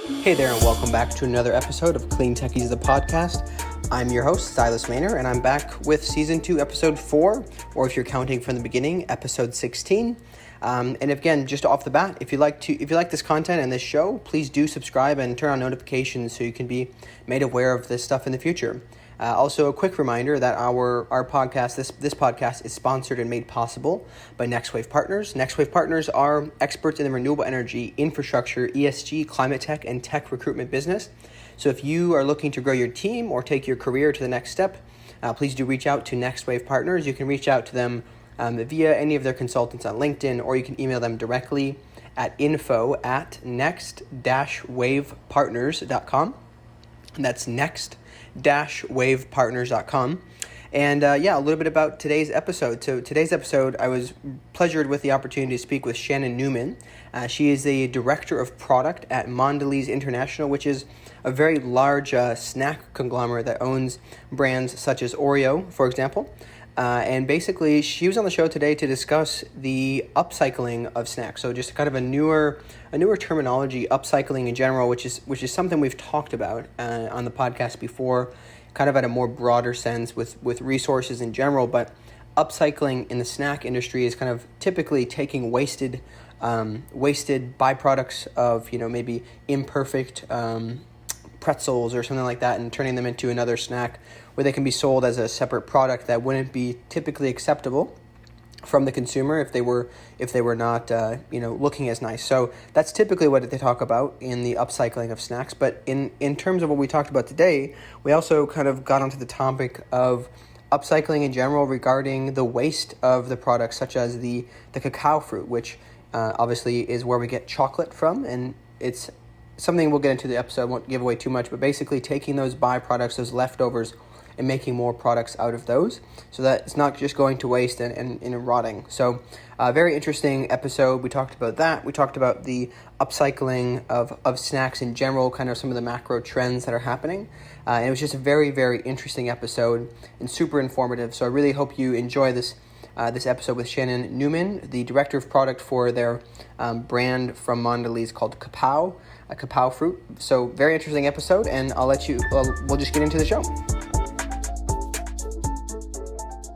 Hey there, and welcome back to another episode of CleanTechies, the podcast. I'm your host, Silas Maynor, and I'm back with Season 2, Episode 4, or if you're counting from the beginning, Episode 16. And again, just off the bat, if you like this content and this show, please do subscribe and turn on notifications so you can be made aware of this stuff in the future. Also, a quick reminder that our podcast, this podcast, is sponsored and made possible by NextWave Partners. NextWave Partners are experts in the renewable energy, infrastructure, ESG, climate tech, and tech recruitment business. So if you are looking to grow your team or take your career to the next step, please do reach out to NextWave Partners. You can reach out to them via any of their consultants on LinkedIn, or you can email them directly at info@next-wavepartners.com. And that's next-wavepartners.com. And a little bit about today's episode. So today's episode, I was pleasured with the opportunity to speak with Shannon Neumann. She is the Director of Product at Mondelez International, which is a very large snack conglomerate that owns brands such as Oreo, for example. And basically, she was on the show today to discuss the upcycling of snacks. So just kind of a newer terminology, upcycling in general, which is something we've talked about on the podcast before, kind of at a more broader sense with resources in general. But upcycling in the snack industry is kind of typically taking wasted byproducts of maybe imperfect pretzels or something like that and turning them into another snack where they can be sold as a separate product that wouldn't be typically acceptable from the consumer if they were not looking as nice. So that's typically what they talk about in the upcycling of snacks. But in terms of what we talked about today, we also kind of got onto the topic of upcycling in general regarding the waste of the products, such as the cacao fruit, which obviously is where we get chocolate from, and it's something we'll get into the episode. I won't give away too much, but basically taking those byproducts, those leftovers, and making more products out of those so that it's not just going to waste and rotting. So very interesting episode. We talked about that. We talked about the upcycling of snacks in general, kind of some of the macro trends that are happening. And it was just a very, very interesting episode and super informative. So I really hope you enjoy this episode with Shannon Neumann, the Director of Product for their brand from Mondelez called CaPao, a CaPao fruit. So very interesting episode, and we'll just get into the show.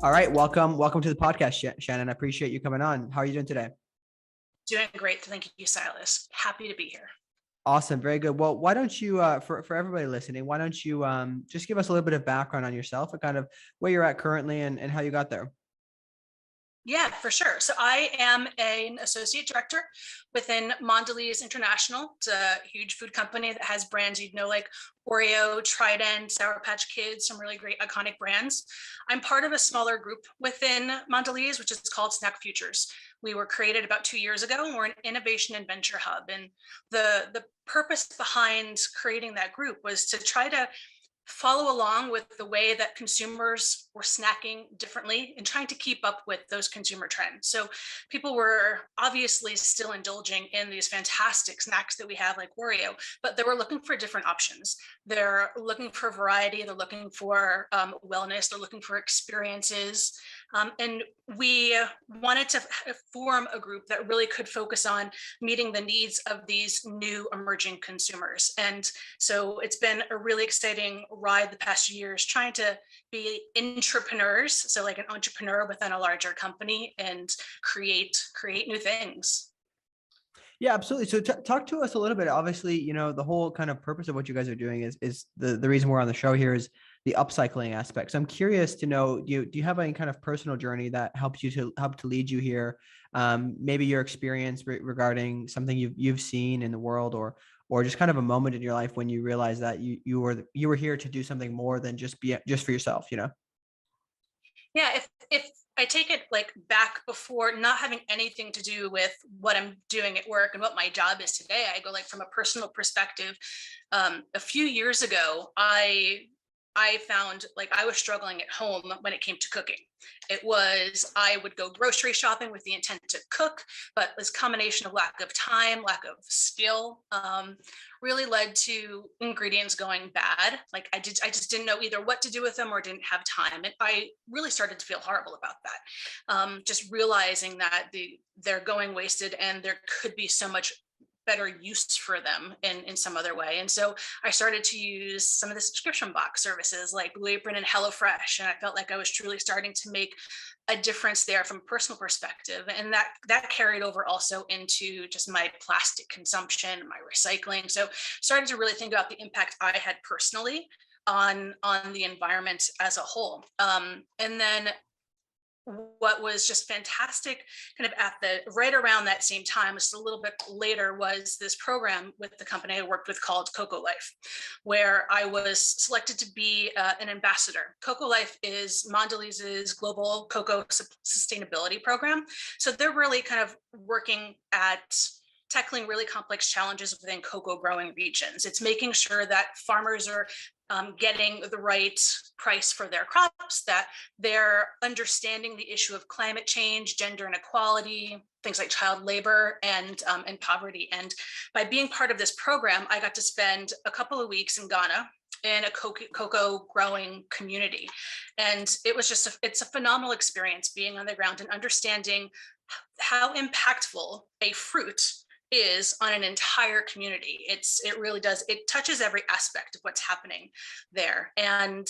All right, welcome to the podcast, Shannon. I appreciate you coming on. How are you doing today? Doing great. Thank you, Silas. Happy to be here. Awesome. Very good. Well, why don't you, for everybody listening, why don't you just give us a little bit of background on yourself and kind of where you're at currently and how you got there? Yeah, for sure. So I am an associate director within Mondelez International. It's a huge food company that has brands you'd know like Oreo, Trident, Sour Patch Kids, some really great iconic brands. I'm part of a smaller group within Mondelez, which is called Snack Futures. We were created about 2 years ago, and we're an innovation and venture hub. And the purpose behind creating that group was to try to follow along with the way that consumers were snacking differently and trying to keep up with those consumer trends. So people were obviously still indulging in these fantastic snacks that we have like Oreo, but they were looking for different options. They're looking for variety. They're looking for wellness. They're looking for experiences. And we wanted to form a group that really could focus on meeting the needs of these new emerging consumers. And so it's been a really exciting ride the past years trying to be entrepreneurs, so like an entrepreneur within a larger company, and create new things. Yeah, absolutely. So talk to us a little bit. Obviously, the whole kind of purpose of what you guys are doing is the reason we're on the show here is the upcycling aspect. So I'm curious to know, do you have any kind of personal journey that helps you to lead you here? Maybe your experience regarding something you've seen in the world, or just kind of a moment in your life when you realized that you were here to do something more than just for yourself, Yeah, if I take it like back before not having anything to do with what I'm doing at work and what my job is today, I go like from a personal perspective. A few years ago, I found like I was struggling at home when it came to cooking. I would go grocery shopping with the intent to cook, but this combination of lack of time, lack of skill, really led to ingredients going bad. Like I just didn't know either what to do with them or didn't have time. And I really started to feel horrible about that. Just realizing that they're going wasted and there could be so much better use for them in some other way. And so I started to use some of the subscription box services like Blue Apron and HelloFresh. And I felt like I was truly starting to make a difference there from a personal perspective. And that carried over also into just my plastic consumption, my recycling. So started to really think about the impact I had personally on the environment as a whole. And then what was just fantastic kind of at the right around that same time, just a little bit later, was this program with the company I worked with called Cocoa Life, where I was selected to be an ambassador. Cocoa Life is Mondelez's global cocoa sustainability program. So they're really kind of working at tackling really complex challenges within cocoa growing regions. It's making sure that farmers are getting the right price for their crops, that they're understanding the issue of climate change, gender inequality, things like child labor and poverty. And by being part of this program, I got to spend a couple of weeks in Ghana in a cocoa growing community. And it was just, it's a phenomenal experience being on the ground and understanding how impactful a fruit is on an entire community. It really does. It touches every aspect of what's happening there. And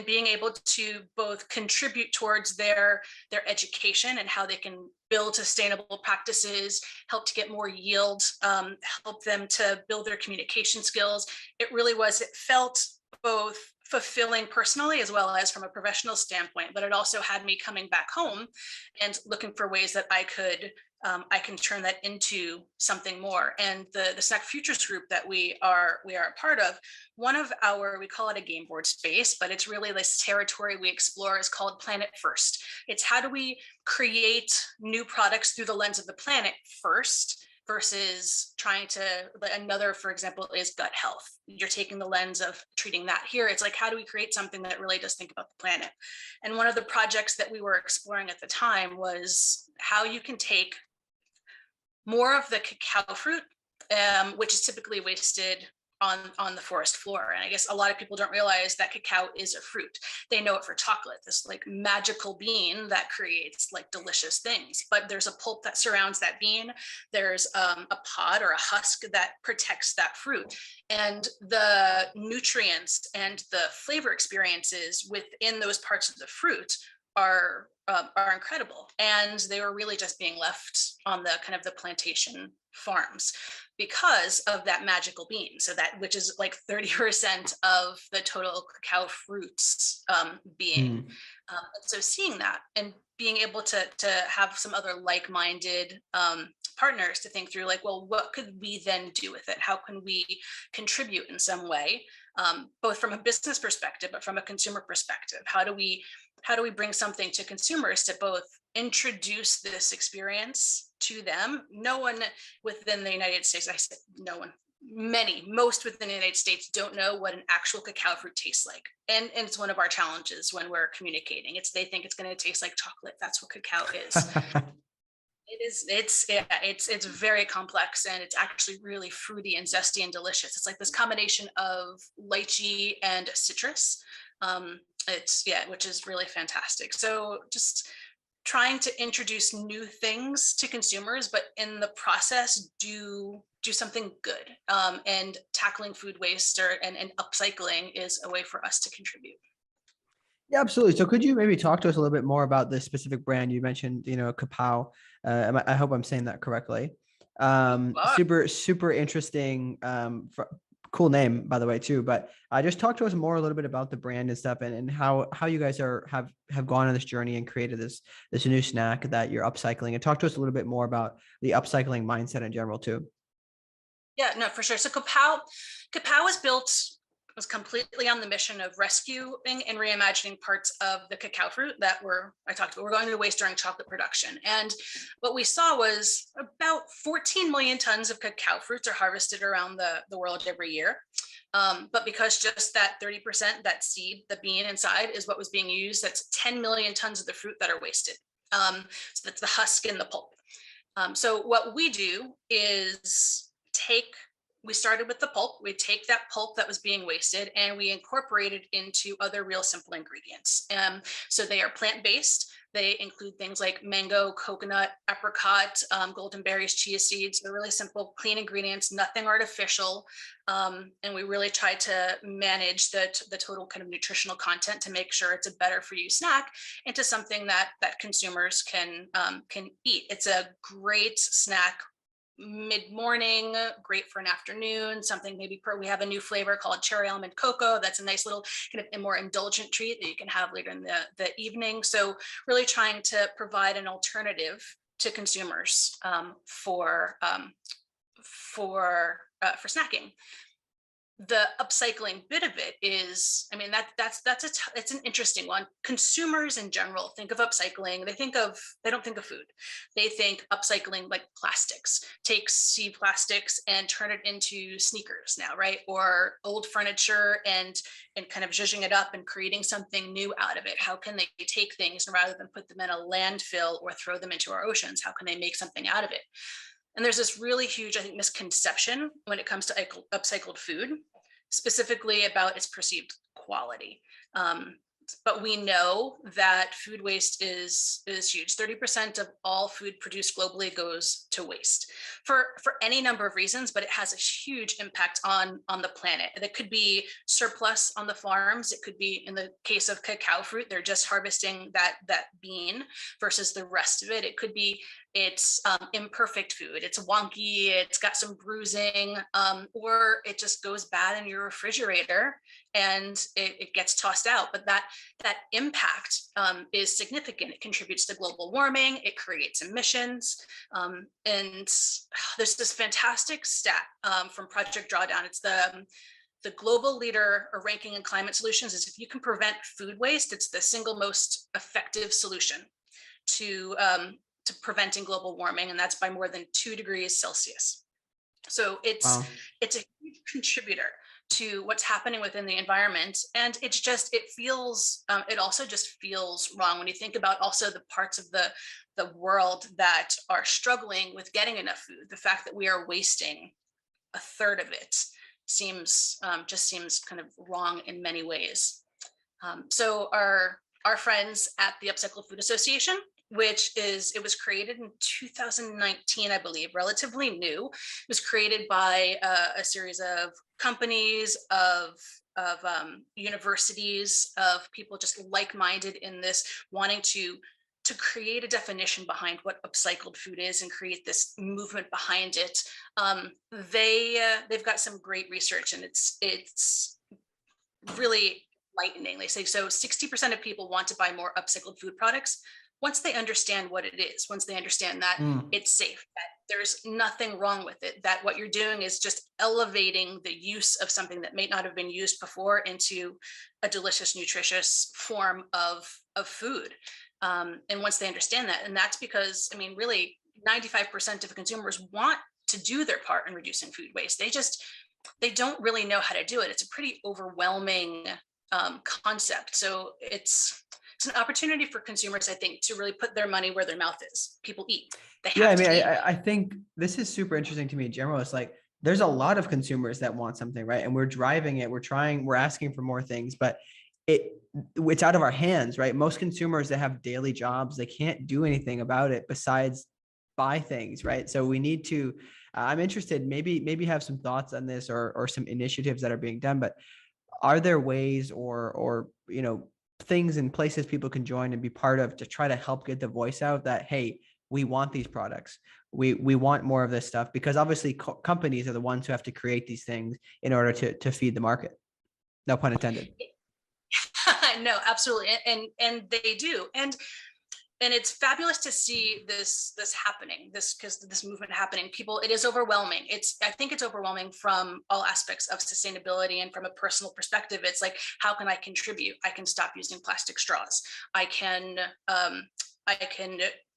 being able to both contribute towards their education and how they can build sustainable practices, help to get more yield, help them to build their communication skills. It really was, it felt both fulfilling personally as well as from a professional standpoint, but it also had me coming back home and looking for ways that I can turn that into something more. And the Snack Futures group that we are a part of, one of our, we call it a game board space, but it's really this territory we explore is called Planet First. It's how do we create new products through the lens of the planet first, versus trying to, another, for example, is gut health. You're taking the lens of treating that. Here, it's like, how do we create something that really does think about the planet? And one of the projects that we were exploring at the time was how you can take more of the cacao fruit, which is typically wasted on the forest floor. And I guess a lot of people don't realize that cacao is a fruit. They know it for chocolate, this like magical bean that creates like delicious things. But there's a pulp that surrounds that bean. There's a pod or a husk that protects that fruit. And the nutrients and the flavor experiences within those parts of the fruit are incredible. And they were really just being left on the kind of the plantation farms because of that magical bean. So that, which is like 30% of the total cacao fruits being. So seeing that and being able to have some other like-minded partners to think through, like, well, what could we then do with it? How can we contribute in some way, both from a business perspective, but from a consumer perspective? How do we bring something to consumers to both introduce this experience to them? No one within the United States, I said no one, most within the United States don't know what an actual cacao fruit tastes like. And it's one of our challenges when we're communicating. They think it's going to taste like chocolate. That's what cacao is. It's very complex, and it's actually really fruity and zesty and delicious. It's like this combination of lychee and citrus. Which is really fantastic. So just trying to introduce new things to consumers, but in the process, do something good. And tackling food waste and upcycling is a way for us to contribute. Yeah, absolutely. So could you maybe talk to us a little bit more about this specific brand? You mentioned, CaPao. I hope I'm saying that correctly. Super interesting. Cool name, by the way, too. But just talk to us more a little bit about the brand and stuff, and how you guys have gone on this journey and created this new snack that you're upcycling. And talk to us a little bit more about the upcycling mindset in general, too. Yeah, no, for sure. So CaPao was completely on the mission of rescuing and reimagining parts of the cacao fruit that I talked about, we're going to waste during chocolate production. And what we saw was about 14 million tons of cacao fruits are harvested around the world every year. But because just that 30%, that seed, the bean inside, is what was being used, that's 10 million tons of the fruit that are wasted. So that's the husk and the pulp. So what we do is we started with the pulp. We take that pulp that was being wasted and we incorporate it into other real simple ingredients. So they are plant-based. They include things like mango, coconut, apricot, golden berries, chia seeds. They're really simple, clean ingredients, nothing artificial. And we really try to manage the total kind of nutritional content to make sure it's a better for you snack into something that consumers can eat. It's a great snack mid-morning, great for an afternoon, something maybe we have a new flavor called cherry almond cocoa. That's a nice little kind of a more indulgent treat that you can have later in the evening. So really trying to provide an alternative to consumers for snacking. The upcycling bit of it is, I mean, it's an interesting one. Consumers in general think of upcycling, they don't think of food. They think upcycling like plastics, take sea plastics and turn it into sneakers now, right? Or old furniture and kind of zhuzhing it up and creating something new out of it. How can they take things, and rather than put them in a landfill or throw them into our oceans, how can they make something out of it? And there's this really huge, I think, misconception when it comes to upcycled food, specifically about its perceived quality. But we know that food waste is huge. 30% of all food produced globally goes to waste for any number of reasons, but it has a huge impact on the planet. It could be surplus on the farms. It could be, in the case of cacao fruit, they're just harvesting that bean versus the rest of it. It could be it's imperfect food. It's wonky. It's got some bruising, or it just goes bad in your refrigerator and it gets tossed out. But that impact is significant. It contributes to global warming. It creates emissions. And there's this fantastic stat from Project Drawdown. It's the global leader or ranking in climate solutions is if you can prevent food waste, it's the single most effective solution to preventing global warming, and that's by more than 2 degrees Celsius. So it's a huge contributor to what's happening within the environment, and it also just feels wrong when you think about also the parts of the world that are struggling with getting enough food. The fact that we are wasting a third of it seems kind of wrong in many ways. So our friends at the Upcycled Food Association, it was created in 2019, I believe, relatively new. It was created by a series of companies, of universities, of people just like-minded in this, wanting to create a definition behind what upcycled food is and create this movement behind it. They've got some great research, and it's really enlightening. They say so 60% of people want to buy more upcycled food products once they understand what it is, once they understand that it's safe, that there's nothing wrong with it, that what you're doing is just elevating the use of something that may not have been used before into a delicious, nutritious form of food. And once they understand that, and that's because, I mean, really 95% of consumers want to do their part in reducing food waste. They don't really know how to do it. It's a pretty overwhelming concept. So it's an opportunity for consumers, I think, to really put their money where their mouth is. People eat. They have to eat. I think this is super interesting to me in general. It's like there's a lot of consumers that want something, right? And we're driving it. We're asking for more things, but it's out of our hands, right? Most consumers that have daily jobs, they can't do anything about it besides buy things, right? So we need to. I'm interested. Maybe have some thoughts on this or some initiatives that are being done. But are there ways or things and places people can join and be part of to try to help get the voice out that, hey, we want these products. We want more of this stuff, because obviously companies are the ones who have to create these things in order to feed the market. No pun intended. No, absolutely. And they do. And it's fabulous to see this happening, because this movement happening. It is overwhelming. I think it's overwhelming from all aspects of sustainability, and from a personal perspective, it's like, how can I contribute? I can stop using plastic straws. I can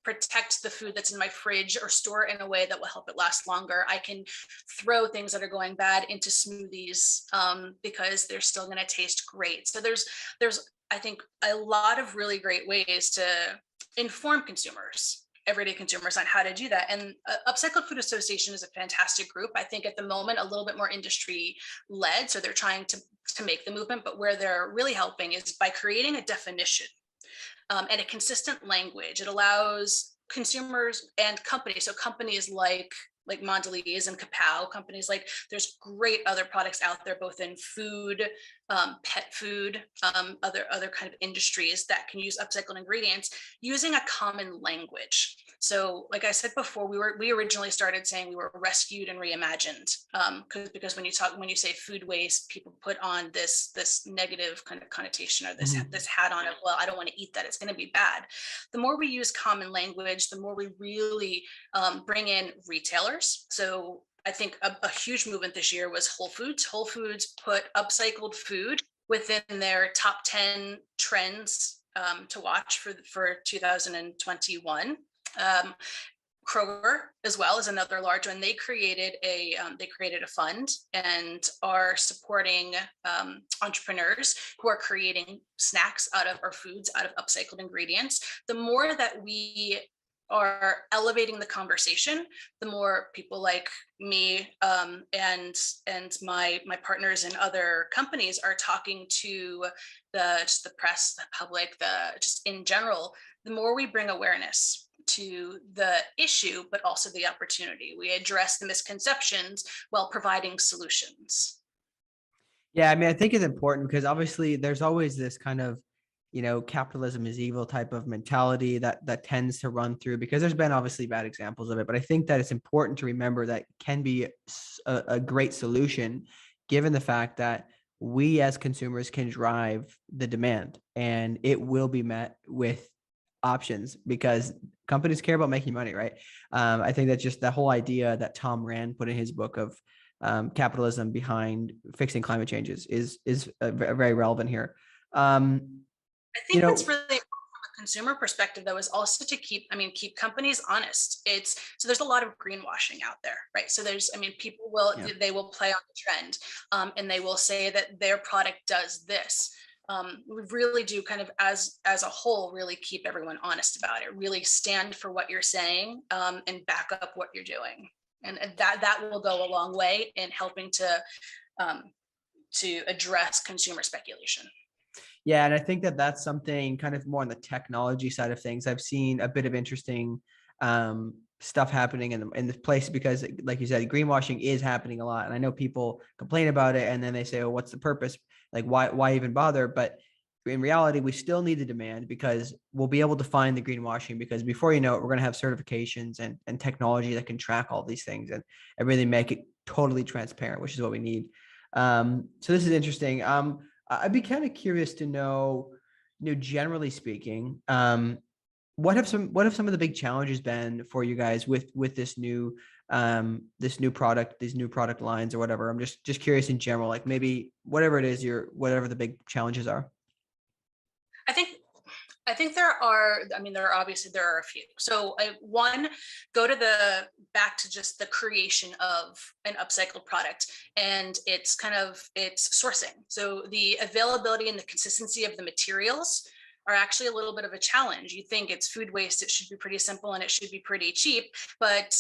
protect the food that's in my fridge or store it in a way that will help it last longer. I can throw things that are going bad into smoothies because they're still going to taste great. So there's I think a lot of really great ways to inform consumers, everyday consumers, on how to do that. And Upcycled Food Association is a fantastic group. I think at the moment a little bit more industry led, so they're trying to make the movement, but where they're really helping is by creating a definition and a consistent language. It allows consumers and companies, so companies like Mondelez and CaPao, companies like, there's great other products out there, both in food, pet food, other kind of industries that can use upcycled ingredients using a common language. So, like I said before, we originally started saying we were rescued and reimagined, because when you say food waste, people put on this negative kind of connotation, or this hat on of, well, I don't want to eat that, it's going to be bad. The more we use common language, the more we really bring in retailers. So I think a huge movement this year was Whole Foods. Whole Foods put upcycled food within their top 10 trends to watch for 2021. Kroger as well is another large one. They created a fund and are supporting entrepreneurs who are creating snacks out of, or foods out of, upcycled ingredients. The more that we are elevating the conversation, the more people like me and my partners in other companies are talking to the press, the public, just in general. The more we bring awareness to the issue, but also the opportunity, we address the misconceptions while providing solutions. Yeah, I mean, I think it's important because obviously there's always this kind of, capitalism is evil type of mentality that tends to run through, because there's been obviously bad examples of it. But I think that it's important to remember that can be a great solution, given the fact that we as consumers can drive the demand, and it will be met with options because companies care about making money, right? I think that just the whole idea that Tom Rand put in his book of capitalism behind fixing climate changes is very relevant here. I think what's really important from a consumer perspective, though, is also to keep companies honest. So there's a lot of greenwashing out there, right? So people will, they will play on the trend, and they will say that their product does this. We really do kind of, as a whole, really keep everyone honest about it, really stand for what you're saying, and back up what you're doing. And that will go a long way in helping to address consumer speculation. Yeah, and I think that that's something kind of more on the technology side of things. I've seen a bit of interesting stuff happening in the place because, like you said, greenwashing is happening a lot. And I know people complain about it, and then they say, "Oh, what's the purpose? Like, why even bother?" But in reality, we still need the demand because we'll be able to find the greenwashing, because before you know it, we're going to have certifications and technology that can track all these things and really make it totally transparent, which is what we need. So this is interesting. I'd be kind of curious to know, generally speaking, what have some of the big challenges been for you guys with this new product, these new product lines or whatever? I'm just curious in general, like maybe whatever it is, whatever the big challenges are. I think there are a few. So one, go back to just the creation of an upcycled product, and it's sourcing. So the availability and the consistency of the materials are actually a little bit of a challenge. You think it's food waste, it should be pretty simple and it should be pretty cheap, but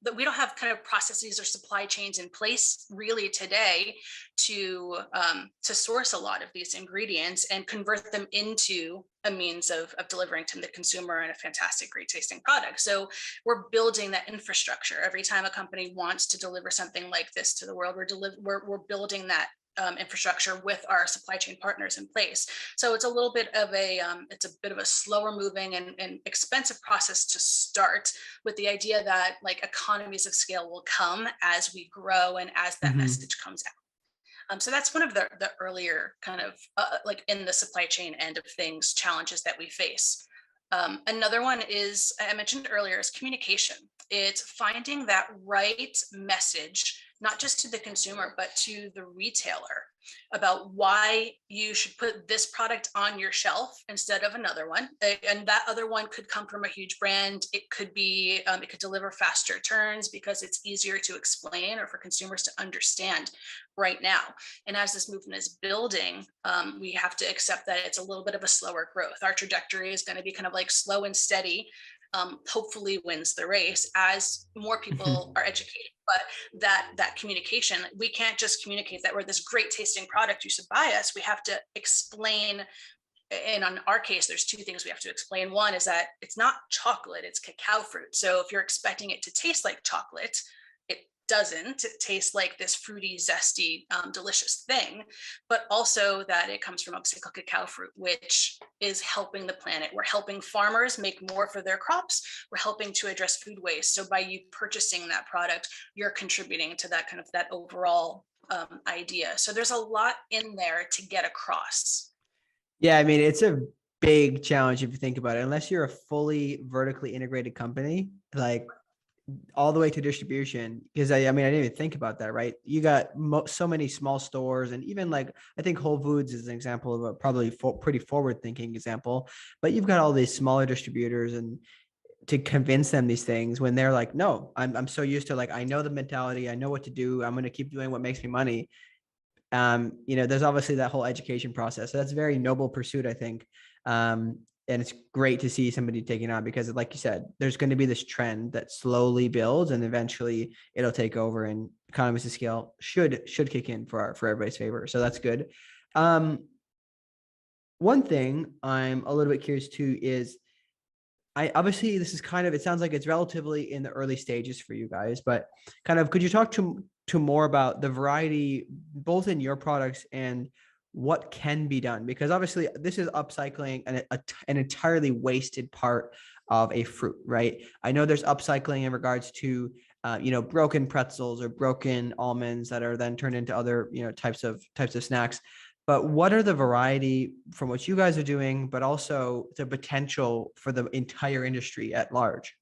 that we don't have kind of processes or supply chains in place really today to source a lot of these ingredients and convert them into a means of delivering to the consumer and a fantastic, great tasting product. So we're building that infrastructure. Every time a company wants to deliver something like this to the world, we're building that infrastructure with our supply chain partners in place. So it's a little bit of a slower moving and expensive process to start, with the idea that like economies of scale will come as we grow and as that message comes out. So that's one of the earlier kind of like in the supply chain end of things, challenges that we face. Another one is, I mentioned earlier, is communication. It's finding that right message, not just to the consumer, but to the retailer, about why you should put this product on your shelf instead of another one. And that other one could come from a huge brand. It could be, it could deliver faster turns because it's easier to explain or for consumers to understand right now. And as this movement is building, we have to accept that it's a little bit of a slower growth. Our trajectory is going to be kind of like slow and steady. Hopefully wins the race as more people are educated. But that communication, we can't just communicate that we're this great tasting product, you should buy us. We have to explain and on our case, there's two things we have to explain. One is that it's not chocolate, it's cacao fruit. So if you're expecting it to taste like chocolate, it doesn't. It tastes like this fruity, zesty, delicious thing, but also that it comes from upcycled cacao fruit, which is helping the planet. We're helping farmers make more for their crops. We're helping to address food waste. So by you purchasing that product, you're contributing to that kind of that overall idea. So there's a lot in there to get across. Yeah, I mean, it's a big challenge if you think about it. Unless you're a fully vertically integrated company, like all the way to distribution, because I mean, I didn't even think about that, right? You got so many small stores, and even like, I think Whole Foods is an example of a probably pretty forward thinking example, but you've got all these smaller distributors, and to convince them these things when they're like, no, I'm so used to, like, I know the mentality, I know what to do, I'm going to keep doing what makes me money. There's obviously that whole education process. So that's a very noble pursuit, I think. And it's great to see somebody taking on, because like you said, there's going to be this trend that slowly builds and eventually it'll take over, and economies of scale should kick in for everybody's favor. So that's good. One thing I'm a little bit curious too is, obviously this is kind of, it sounds like it's relatively in the early stages for you guys, but kind of, could you talk to more about the variety both in your products and what can be done? Because obviously this is upcycling an entirely wasted part of a fruit, right? I know there's upcycling in regards to broken pretzels or broken almonds that are then turned into other types of snacks. But what are the variety from what you guys are doing, but also the potential for the entire industry at large?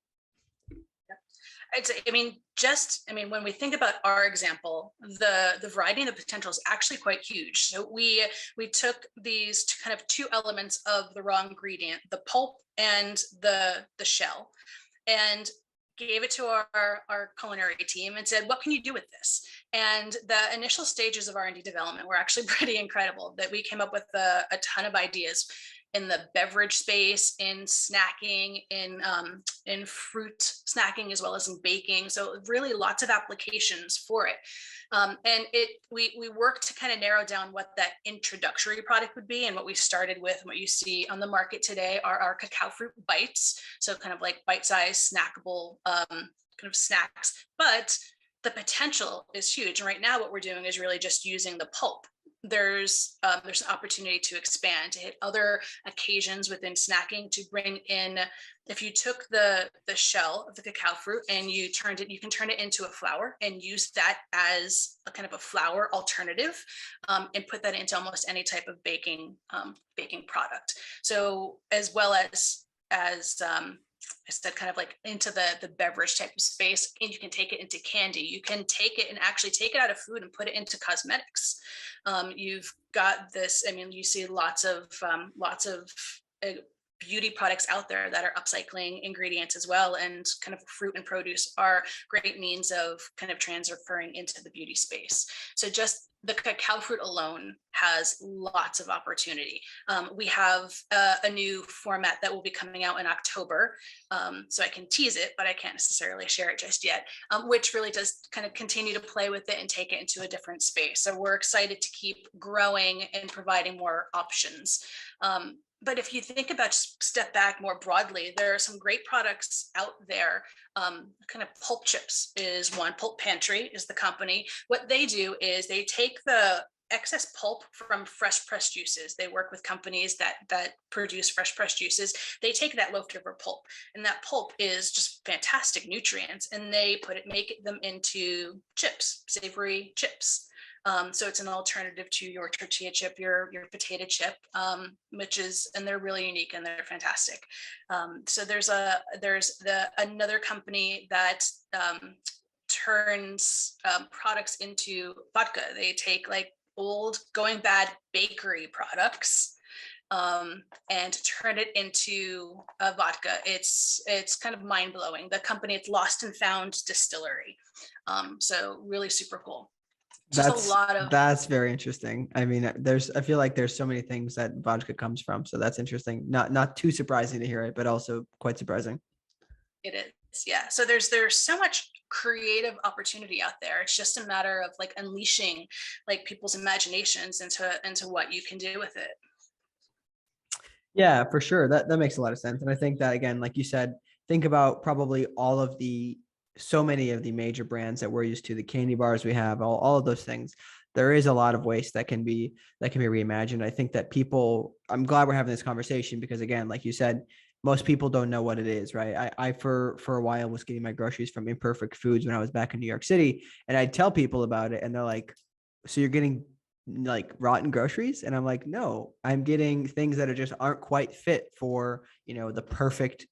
When we think about our example, the variety and the potential is actually quite huge. So we took these kind of two elements of the raw ingredient, the pulp and the shell, and gave it to our culinary team and said, what can you do with this? And the initial stages of R&D development were actually pretty incredible, that we came up with a ton of ideas in the beverage space, in snacking, in fruit snacking, as well as in baking. So really lots of applications for it. And we worked to kind of narrow down what that introductory product would be. And what we started with, and what you see on the market today, are our cacao fruit bites. So kind of like bite-sized snackable kind of snacks, but the potential is huge. And right now what we're doing is really just using the pulp. There's an opportunity to expand, to hit other occasions within snacking, to bring in, if you took the shell of the cacao fruit and you can turn it into a flour and use that as a kind of a flour alternative, and put that into almost any type of baking product. So as well as I said, kind of like into the beverage type of space, and you can take it into candy. You can take it and actually take it out of food and put it into cosmetics. You've got this, you see lots of beauty products out there that are upcycling ingredients as well, and kind of fruit and produce are great means of kind of transferring into the beauty space. So just the cacao fruit alone has lots of opportunity. We have a new format that will be coming out in October. So I can tease it, but I can't necessarily share it just yet, which really does kind of continue to play with it and take it into a different space. So we're excited to keep growing and providing more options. But if you think about, just step back more broadly, there are some great products out there. Kind of Pulp Chips is one. Pulp Pantry is the company. What they do is they take the excess pulp from fresh pressed juices. They work with companies that produce fresh pressed juices. They take that leftover pulp, and that pulp is just fantastic nutrients, and they make them into chips, savory chips. So it's an alternative to your tortilla chip, your potato chip, and they're really unique and they're fantastic. So there's another company that turns products into vodka. They take like old going bad bakery products and turn it into a vodka. It's kind of mind blowing. The company, it's Lost and Found Distillery. So really super cool. That's very interesting. I mean, I feel like there's so many things that vodka comes from. So that's interesting. Not too surprising to hear it, but also quite surprising. It is. Yeah. So there's so much creative opportunity out there. It's just a matter of like unleashing like people's imaginations into what you can do with it. Yeah, for sure. That makes a lot of sense. And I think that again, like you said, think about probably all of the so many of the major brands that we're used to, the candy bars we have, all of those things. There is a lot of waste that can be reimagined. I think that people, I'm glad we're having this conversation because again, like you said, most people don't know what it is, right? I for a while was getting my groceries from Imperfect Foods when I was back in New York City, and I'd tell people about it, and they're like, "So you're getting like rotten groceries?" And I'm like, no, I'm getting things that are just aren't quite fit for, the perfect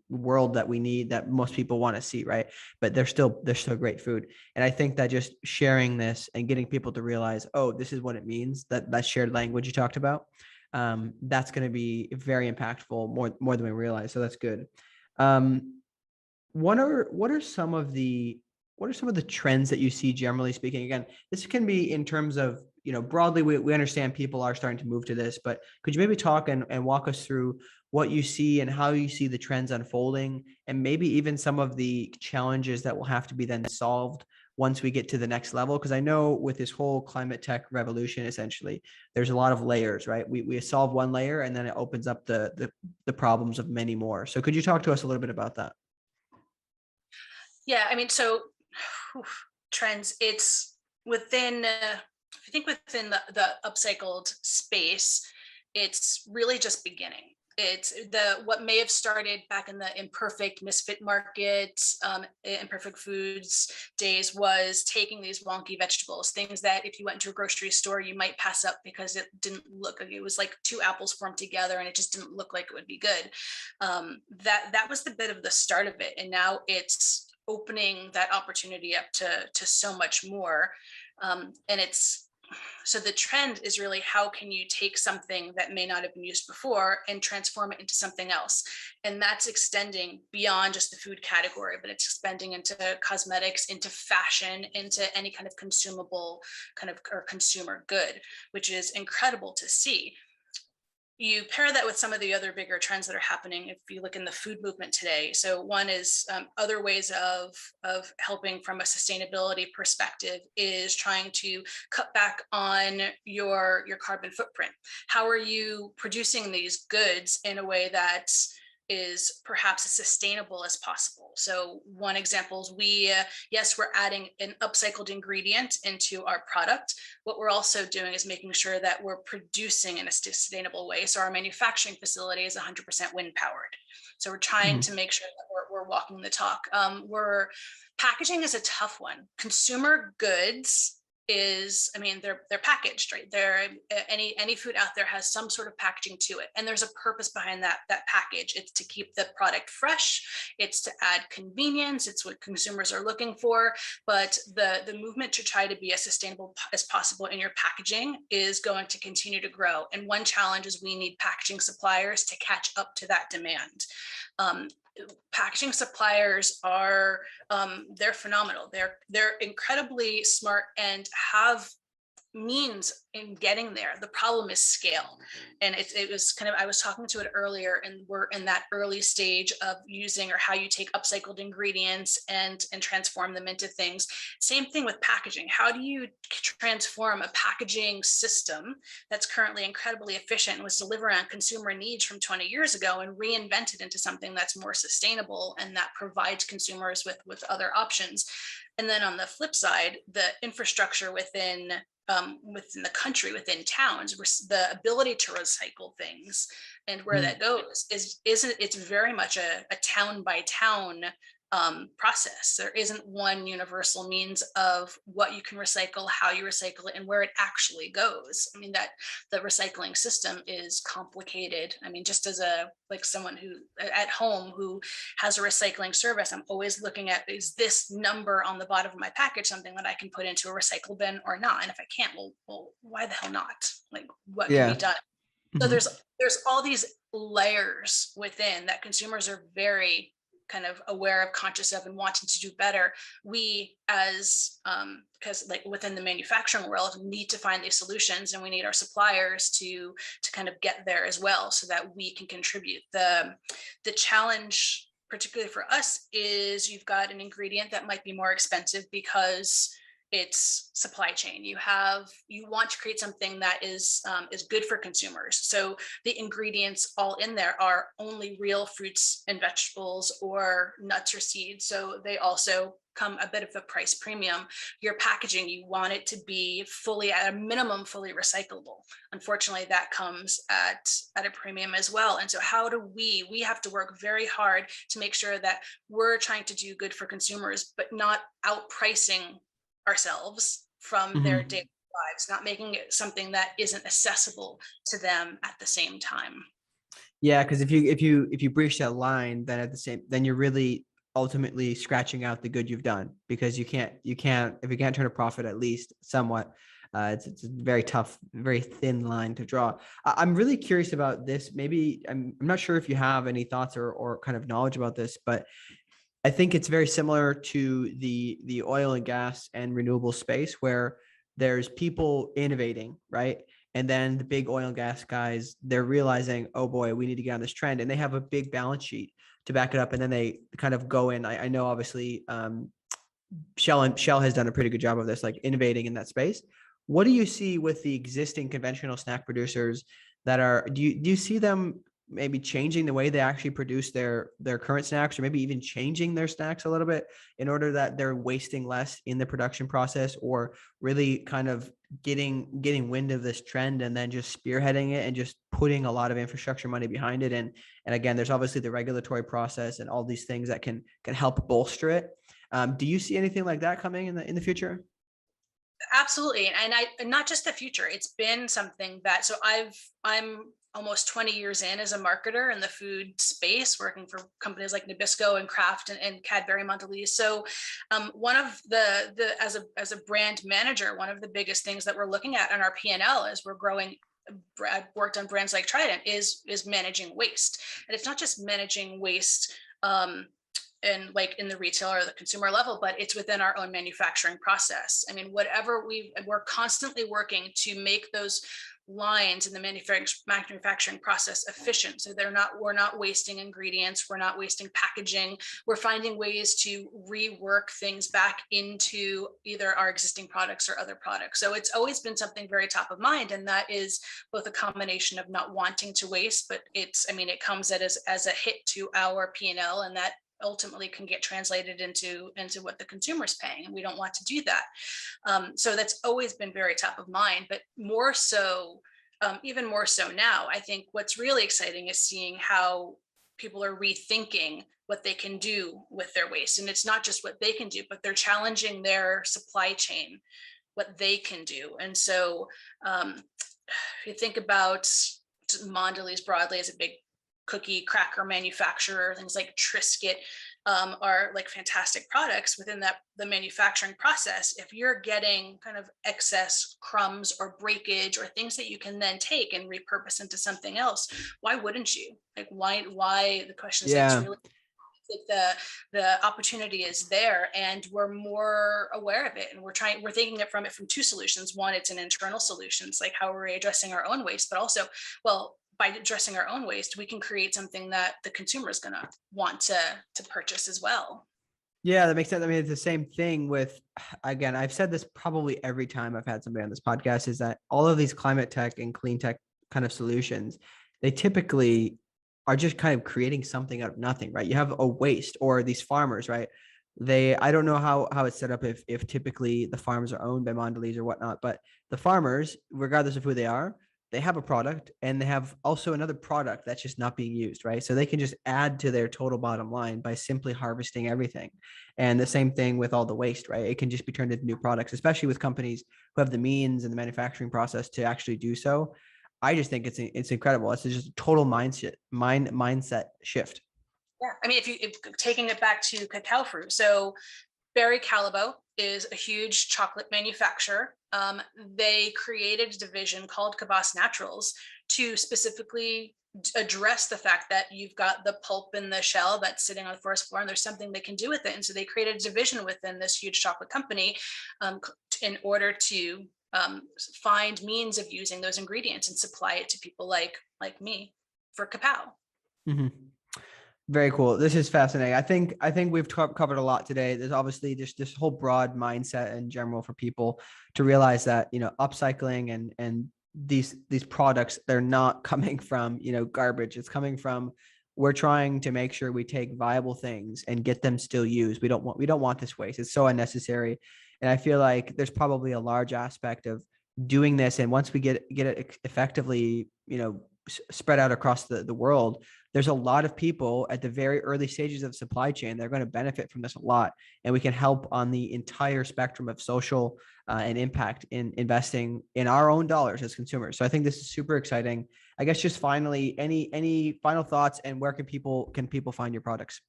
world that we need, that most people want to see, right? But they're still great food. And I think that just sharing this and getting people to realize, oh, this is what it means, that shared language you talked about, that's going to be very impactful, more than we realize. So that's good. um, what are some of the trends that you see, generally speaking? Again, this can be in terms of, broadly, we understand people are starting to move to this, but could you maybe talk and walk us through what you see and how you see the trends unfolding, and maybe even some of the challenges that will have to be then solved once we get to the next level? Because I know with this whole climate tech revolution, essentially, there's a lot of layers, right? We solve one layer and then it opens up the problems of many more. So could you talk to us a little bit about that? Yeah, I mean, so trends, it's within, I think within the upcycled space, it's really just beginning. It's the what may have started back in the imperfect misfit markets, imperfect foods days, was taking these wonky vegetables, things that if you went into a grocery store you might pass up because it didn't look like, it was like two apples formed together and it just didn't look like it would be good. That was the bit of the start of it, and now it's opening that opportunity up to so much more. And it's so the trend is really, how can you take something that may not have been used before and transform it into something else? And that's extending beyond just the food category, but it's expanding into cosmetics, into fashion, into any kind of consumable kind of or consumer good, which is incredible to see. You pair that with some of the other bigger trends that are happening if you look in the food movement today. So one is, other ways of helping from a sustainability perspective is trying to cut back on your carbon footprint. How are you producing these goods in a way that is perhaps as sustainable as possible? So one example is, yes, we're adding an upcycled ingredient into our product. What we're also doing is making sure that we're producing in a sustainable way. So our manufacturing facility is 100% wind powered. So we're trying to Mhm. make sure that we're walking the talk. We're Packaging is a tough one. Consumer goods is, I mean, they're packaged, right? They're any food out there has some sort of packaging to it, and there's a purpose behind that package. It's to keep the product fresh, it's to add convenience, it's what consumers are looking for. But the movement to try to be as sustainable as possible in your packaging is going to continue to grow, and one challenge is we need packaging suppliers to catch up to that demand. um, Packaging suppliers are, they're phenomenal. They're incredibly smart and have means in getting there. The problem is scale. And it was kind of, I was talking to it earlier, and we're in that early stage of using, or how you take upcycled ingredients and transform them into things. Same thing with packaging. How do you transform a packaging system that's currently incredibly efficient and was delivering on consumer needs from 20 years ago and reinvent it into something that's more sustainable and that provides consumers with other options? And then on the flip side, the infrastructure within the country, within towns, the ability to recycle things and where that goes isn't, it's very much a town by town process. There isn't one universal means of what you can recycle, how you recycle it, and where it actually goes. I mean, that the recycling system is complicated. I mean, just as a like someone who at home who has a recycling service, I'm always looking at, is this number on the bottom of my package something that I can put into a recycle bin or not? And if I can't, well, why the hell not? Like, what can be Yeah. done? So Mhm. there's all these layers within that consumers are very kind of aware of, conscious of, and wanting to do better. We as because like within the manufacturing world need to find these solutions, and we need our suppliers to kind of get there as well, so that we can contribute. The challenge particularly for us is, you've got an ingredient that might be more expensive because its supply chain. You want to create something that is good for consumers. So the ingredients all in there are only real fruits and vegetables or nuts or seeds. So they also come a bit of a price premium. Your packaging, you want it to be fully, at a minimum, fully recyclable. Unfortunately, that comes at a premium as well. And so how do we have to work very hard to make sure that we're trying to do good for consumers, but not outpricing ourselves from their Hmm. daily lives, not making it something that isn't accessible to them at the same time. Yeah, because if you breach that line, then at the same, then you're really ultimately scratching out the good you've done, because you can't if you can't turn a profit at least somewhat. It's a very tough, very thin line to draw. I'm really curious about this. Maybe I'm not sure if you have any thoughts or kind of knowledge about this, but I think it's very similar to the oil and gas and renewable space, where there's people innovating, right? And then the big oil and gas guys, they're realizing, oh boy, we need to get on this trend, and they have a big balance sheet to back it up, and then they kind of go in. I know obviously Shell has done a pretty good job of this, like innovating in that space. What do you see with the existing conventional snack producers that are? Do you see them maybe changing the way they actually produce their current snacks, or maybe even changing their snacks a little bit in order that they're wasting less in the production process, or really kind of getting wind of this trend and then just spearheading it and just putting a lot of infrastructure money behind it? And again, there's obviously the regulatory process and all these things that can help bolster it. Do you see anything like that coming in the future? Absolutely. And not just the future. It's been something that, so I'm almost 20 years in as a marketer in the food space, working for companies like Nabisco and Kraft and Cadbury Mondelez. So one of the as a brand manager, one of the biggest things that we're looking at in our P&L as we're growing, I've worked on brands like Trident, is managing waste. And it's not just managing waste and like in the retail or the consumer level, but it's within our own manufacturing process. I mean, we're constantly working to make those lines in the manufacturing process efficient. So we're not wasting ingredients, we're not wasting packaging, we're finding ways to rework things back into either our existing products or other products. So it's always been something very top of mind. And that is both a combination of not wanting to waste, but it comes as a hit to our P&L, and that ultimately can get translated into what the consumer's paying, and we don't want to do that. So that's always been very top of mind, but more so, even more so now. I think what's really exciting is seeing how people are rethinking what they can do with their waste, and it's not just what they can do, but they're challenging their supply chain, what they can do. And so if you think about Mondelez broadly as a big cookie cracker manufacturer, things like Triscuit are like fantastic products within the manufacturing process. If you're getting kind of excess crumbs or breakage or things that you can then take and repurpose into something else, why wouldn't you? Like why the question is, it's Yeah. really the opportunity is there, and we're more aware of it, and we're thinking it from two solutions. One, it's an internal solutions, like how we're addressing our own waste, but also, well, by addressing our own waste, we can create something that the consumer is going to want to purchase as well. Yeah, that makes sense. I mean, it's the same thing with, again, I've said this probably every time I've had somebody on this podcast, is that all of these climate tech and clean tech kind of solutions, they typically are just kind of creating something out of nothing, right? You have a waste, or these farmers, right? I don't know how it's set up, if typically the farms are owned by Mondelez or whatnot, but the farmers, regardless of who they are, they have a product, and they have also another product that's just not being used, right? So they can just add to their total bottom line by simply harvesting everything. And the same thing with all the waste, right? It can just be turned into new products, especially with companies who have the means and the manufacturing process to actually do so. I just think it's incredible. It's just a total mindset shift. Yeah, I mean, if taking it back to cacao fruit, so Barry Callebaut is a huge chocolate manufacturer. They created a division called Cabas Naturals to specifically address the fact that you've got the pulp and the shell that's sitting on the forest floor, and there's something they can do with it. And so they created a division within this huge chocolate company in order to find means of using those ingredients and supply it to people like me for CaPao. Mm-hmm. Very cool. This is fascinating. I think we've covered a lot today. There's obviously just this whole broad mindset in general for people to realize that, upcycling and these products, they're not coming from, garbage. It's coming from, we're trying to make sure we take viable things and get them still used. We don't want this waste. It's so unnecessary. And I feel like there's probably a large aspect of doing this. And once we get it effectively, spread out across the world, there's a lot of people at the very early stages of supply chain. They're going to benefit from this a lot. And we can help on the entire spectrum of social and impact in investing in our own dollars as consumers. So I think this is super exciting. I guess just finally, any final thoughts, and where can people find your products?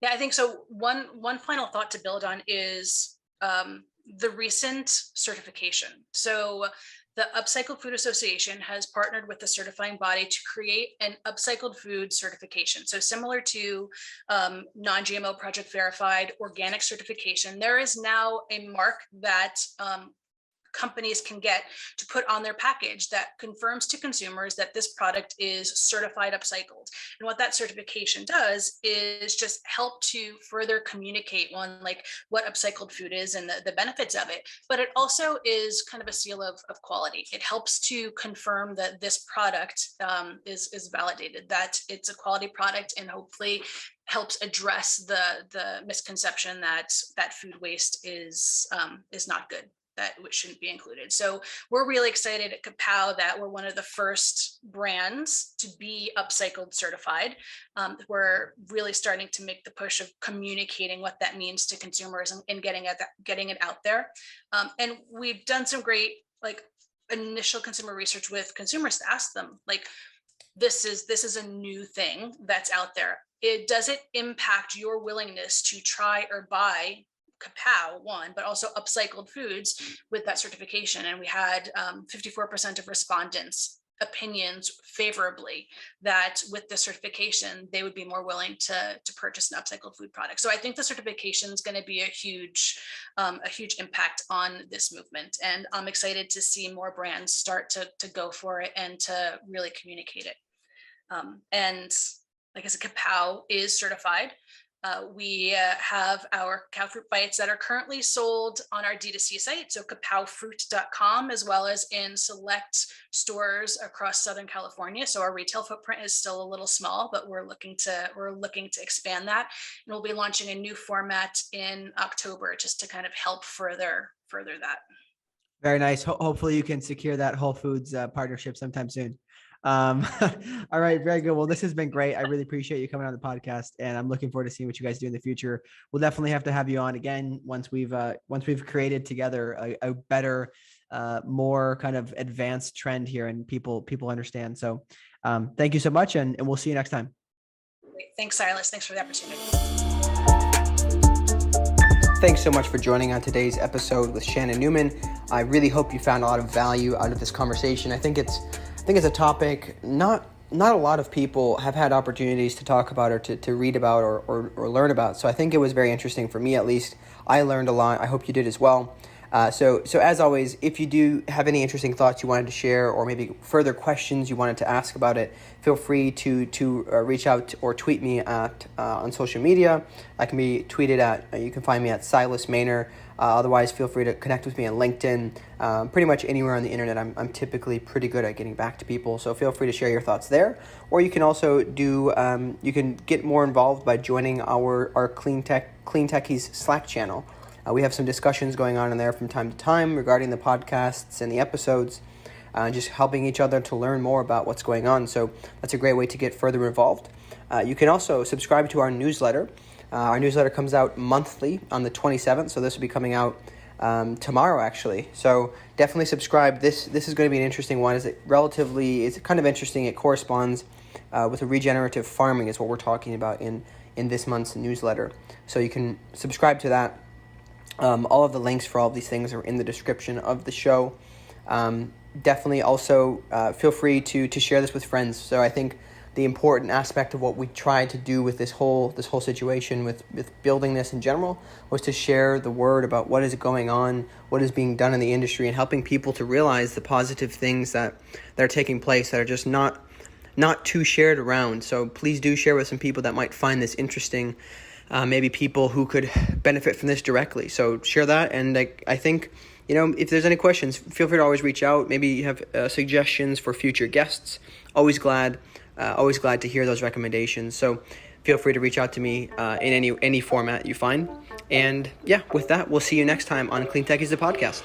Yeah, I think so. One final thought to build on is the recent certification. So the Upcycled Food Association has partnered with the certifying body to create an upcycled food certification. So similar to non-GMO project verified organic certification, there is now a mark that companies can get to put on their package that confirms to consumers that this product is certified upcycled. And what that certification does is just help to further communicate like what upcycled food is and the benefits of it. But it also is kind of a seal of quality. It helps to confirm that this product is validated, that it's a quality product, and hopefully helps address the misconception that food waste is not good, that shouldn't be included. So we're really excited at CaPao that we're one of the first brands to be upcycled certified. We're really starting to make the push of communicating what that means to consumers and getting it out there. And we've done some great initial consumer research with consumers to ask them, this is a new thing that's out there. Does it impact your willingness to try or buy CaPao, one, but also upcycled foods with that certification? And we had 54% of respondents opinions favorably that with the certification they would be more willing to purchase an upcycled food product. So I think the certification is going to be a huge impact on this movement, and I'm excited to see more brands start to go for it and to really communicate it. And like I said, CaPao is certified. We have our cacao fruit bites that are currently sold on our D2C site, so capaofruit.com, as well as in select stores across Southern California. So our retail footprint is still a little small, but we're looking to expand that. And we'll be launching a new format in October just to kind of help further that. Very nice. Hopefully you can secure that Whole Foods partnership sometime soon. All right, very good. Well, this has been great. I really appreciate you coming on the podcast, and I'm looking forward to seeing what you guys do in the future. We'll definitely have to have you on again once we've created together a better, more kind of advanced trend here, and people understand. So, thank you so much, and we'll see you next time. Great. Thanks, Silas. Thanks for the opportunity. Thanks so much for joining on today's episode with Shannon Neumann. I really hope you found a lot of value out of this conversation. I think it's a topic not a lot of people have had opportunities to talk about or to read about or learn about. So I think it was very interesting for me, at least. I learned a lot. I hope you did as well. So as always, if you do have any interesting thoughts you wanted to share, or maybe further questions you wanted to ask about it, feel free to reach out or tweet me at on social media. I can be tweeted at. You can find me at Silas Maynor. Otherwise, feel free to connect with me on LinkedIn. Pretty much anywhere on the internet, I'm typically pretty good at getting back to people. So feel free to share your thoughts there. Or you can also you can get more involved by joining our CleanTechies Slack channel. We have some discussions going on in there from time to time regarding the podcasts and the episodes, just helping each other to learn more about what's going on. So that's a great way to get further involved. You can also subscribe to our newsletter. Our newsletter comes out monthly on the 27th, so this will be coming out tomorrow, actually. So definitely subscribe. This is going to be an interesting one. It's kind of interesting. It corresponds with the regenerative farming is what we're talking about in this month's newsletter. So you can subscribe to that. All of the links for all of these things are in the description of the show. Definitely also feel free to share this with friends. So I think the important aspect of what we tried to do with this whole situation with building this in general was to share the word about what is going on, what is being done in the industry, and helping people to realize the positive things that are taking place that are just not not too shared around. So please do share with some people that might find this interesting, maybe people who could benefit from this directly. So share that. And I think, if there's any questions, feel free to always reach out. Maybe you have suggestions for future guests. Always glad to hear those recommendations. So feel free to reach out to me in any format you find. And yeah, with that, we'll see you next time on CleanTechies, the podcast.